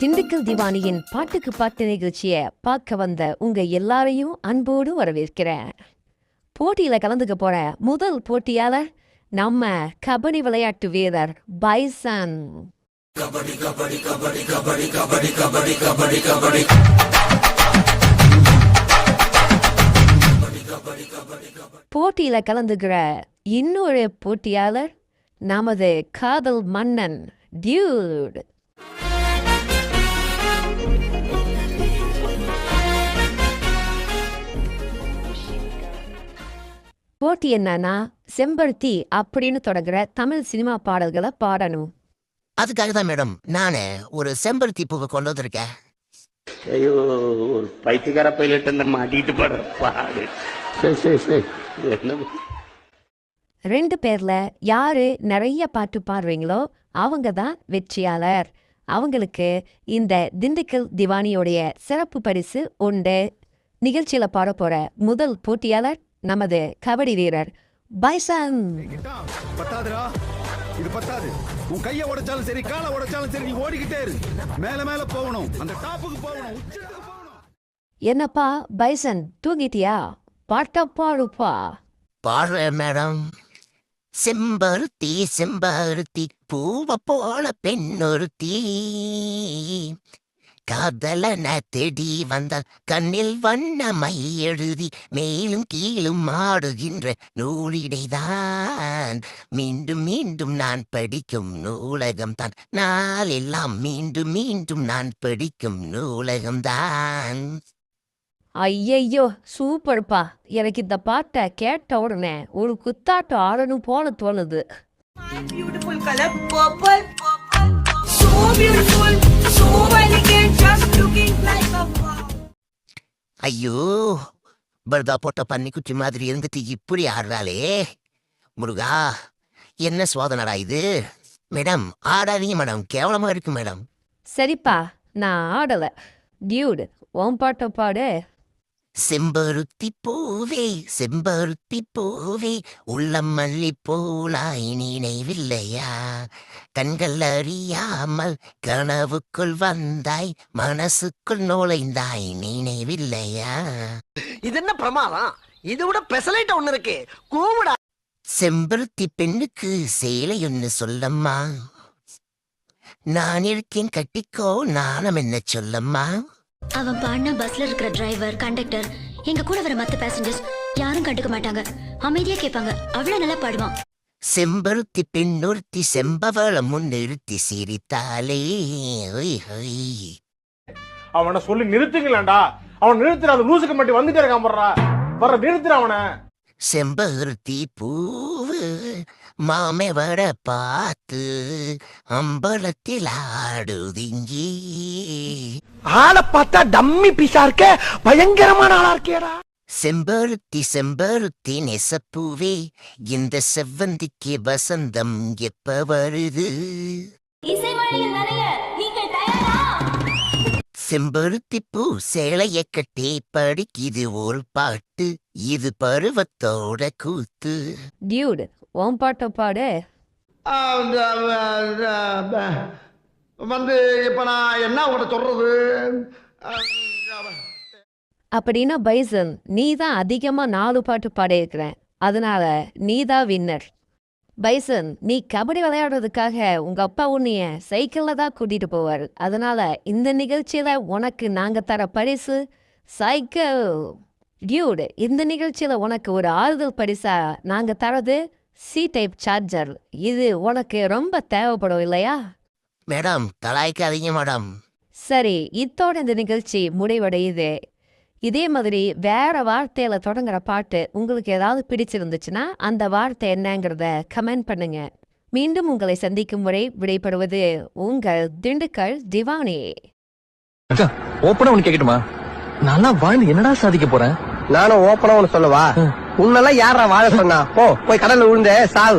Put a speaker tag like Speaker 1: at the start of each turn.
Speaker 1: திண்டுக்கல் திவானியின் பாட்டுக்கு பாட்டு நிகழ்ச்சியை பார்க்க வந்த உங்க எல்லாரையும் அன்போடு வரவேற்கிறேன். போட்டியில கலந்துக்க போற முதல் போட்டியாளர் நம்ம கபடி விளையாட்டு வீரர் பைசன். போட்டியில கலந்துக்கிற இன்னொரு போட்டியாளர் நமது காதல் மன்னன் டியூட். போட்டி என்னன்னா செம்பருத்தி அப்படின்னு தொடங்குற தமிழ் சினிமா பாடல்களை பாடணும்.
Speaker 2: அதுக்காக தான் மேடம் நானு ஒரு செம்பருத்தி பூவை கொண்டு வந்திருக்கேன்.
Speaker 3: ஐயோ, ஒரு பைத்தியக்கார பைலட் மாட்டிட்டு பாடுற பாடு. சரி என்ன
Speaker 1: 2 பேர்ல யாரு நிறைய பாட்டு பாடுறீங்களோ அவங்க தான் வெற்றியாளர். அவங்களுக்கு இந்த திண்டுக்கல் திவானியோடைய சிறப்பு பரிசு உண்டு. நிகழ்ச்சியில பாட போற முதல் போட்டியாளர் நமது கபடி வீரர் பைசன்.
Speaker 4: இது பத்தாது. உன் கையை உடைச்சாலும் சரி, காலை உடைச்சாலும் சரி, நீ ஓடிக்கிட்டே இரு. மேல மேல போகணும், அந்த டாப்புக்கு போகணும், உச்சத்துக்கு போகணும்.
Speaker 1: என்னப்பா பைசன், தூங்கிட்டியா? பாட்டா பாடுப்பா.
Speaker 2: பாடுறேன் மேடம். செம்பருத்தி செம்பருத்தி பூவை போல பெண்ணொருத்தி, காதலன தேடி வந்தால் கண்ணில் வண்ணமை எழுதி மேலும் கீழும் ஆடுகின்ற நூலிடைதான். மீண்டும் மீண்டும் நான் படிக்கும் நூலகம்தான், நாளெல்லாம் மீண்டும் மீண்டும் நான் படிக்கும் நூலகம்தான்.
Speaker 1: ஐயையோ, சூப்பர்ப்பா. எனக்கு இந்த பாட்டை கேட்ட உடனே ஒரு குத்தாட்டம் ஆடணும் போல தோணுது.
Speaker 5: Beautiful color, purple, so beautiful, so elegant, just looking like a wow.
Speaker 2: ஐயோ, பர்தா போட்ட பன்னிக்குச்சி மாதிரி இருந்துட்டு இப்படி ஆடுறாளே முருகா, என்ன சோதனடா இது? மேடம் ஆடாதீங்க மேடம், கேவலமா இருக்கு மேடம்.
Speaker 1: சரிப்பா, நான் ஆடல. டியூட், உன் பாட்டை பாடு.
Speaker 2: செம்பருத்தி பூவே செம்பருத்தி பூவே உள்ளம் மல்லி போலாய் நினைவில்லையா, கண்கள் அறியாமல் கனவுக்குள் வந்தாய், மனசுக்குள் நுழைந்தாய் நினைவில்லையா.
Speaker 6: இது என்ன பிரமாதம்? இது விட பெசலைட் ஒண்ணு இருக்கு, கூவுடா.
Speaker 2: செம்பருத்தி பெண்ணுக்கு சேலை ஒன்னு சொல்லம்மா, நான் இருக்கேன் கட்டிக்கோ நாணம் என்ன சொல்லம்மா.
Speaker 7: அவன் பாடின பஸ்ல இருக்கிற டிரைவர், கண்டக்டர், எங்க கூட வர மத்த பேசஞ்சர்ஸ் யாரும் கண்டுக்க மாட்டாங்க, அமைதியா கேட்பாங்க. அவ்வளவு நல்லா பாடுவான்.
Speaker 2: செம்பருத்தி பெண்ணொருத்தி செம்பவளம் முன்னிறுத்தி சிரித்தாலே.
Speaker 8: அவனை சொல்லி நிறுத்துங்களேன்டா. அவன் நிறுத்துற, அந்த லூசுக்கு மட்டும் வந்துட்டே இருக்கான் போடுறா. வர நிறுத்துற அவனை.
Speaker 2: செம்பருத்தி பூவு மாமே வர பார்த்து அம்பலத்தில் ஆடுதிங்கி.
Speaker 6: ஆளை பார்த்தா டம்மி பீஸா இருக்க, பயங்கரமான ஆளா இருக்கேடா.
Speaker 2: செம்பருத்தி செம்பருத்தி நெசப்பூவே, இந்த செவ்வந்திக்கு வசந்தம் எப்ப வருது? செம்பருத்தி பூ சேலைய கட்டி படிக்குது ஒரு பாட்டு, இது பருவத்தோட கூத்து.
Speaker 1: டியூட், உன் பாட்டை பாடு.
Speaker 6: வந்து இப்ப நான் என்ன உங்கள்ட்ட சொல்றது?
Speaker 1: அப்படின்னா பைசன், நீ தான் அதிகமா 4 பாட்டு பாடியிருக்கிறேன், அதனால நீ தான் வின்னர். பைசன், நீ கபடி விளையாடுறதுக்காக உங்க அப்பா உன்னைய சைக்கிள்ல தான் கூட்டிட்டு போவார். அதனால இந்த நிகழ்ச்சியில உனக்கு நாங்க தர பரிசு சைக்கிள். டியூட், இந்த நிகழ்ச்சியில உனக்கு ஒரு ஆறுதல் பரிசா நாங்க தரது C-டைப் சார்ஜர். இது உனக்கு ரொம்ப தேவைப்படும் இல்லையா?
Speaker 2: மேடம் கலாய்க்காதீங்க மேடம்.
Speaker 1: சரி, இத்தோட இந்த நிகழ்ச்சி முடிவடையுது. இதே மாதிரி வேற வார்த்தையில தொடங்குற பாட்டு உங்களுக்கு ஏதாவது பிடிச்சிருந்துச்சுன்னா அந்த வார்த்தை என்னங்கிறத கமெண்ட் பண்ணுங்க. மீண்டும் உங்களை சந்திக்கும் முறை விடைபெறுவது உங்கள் திண்டுக்கல் திவானி.
Speaker 9: ஓப்பனா ஒண்ணு கேக்கட்டுமா? நல்லா வாழ்ந்து என்னடா சாதிக்க போறேன்?
Speaker 6: நானும் ஓப்பனா ஒண்ணு சொல்லவா? உன்னெல்லாம் யாரா வாழ சொன்னா? போய் கடல்ல விழுந்த சாவு.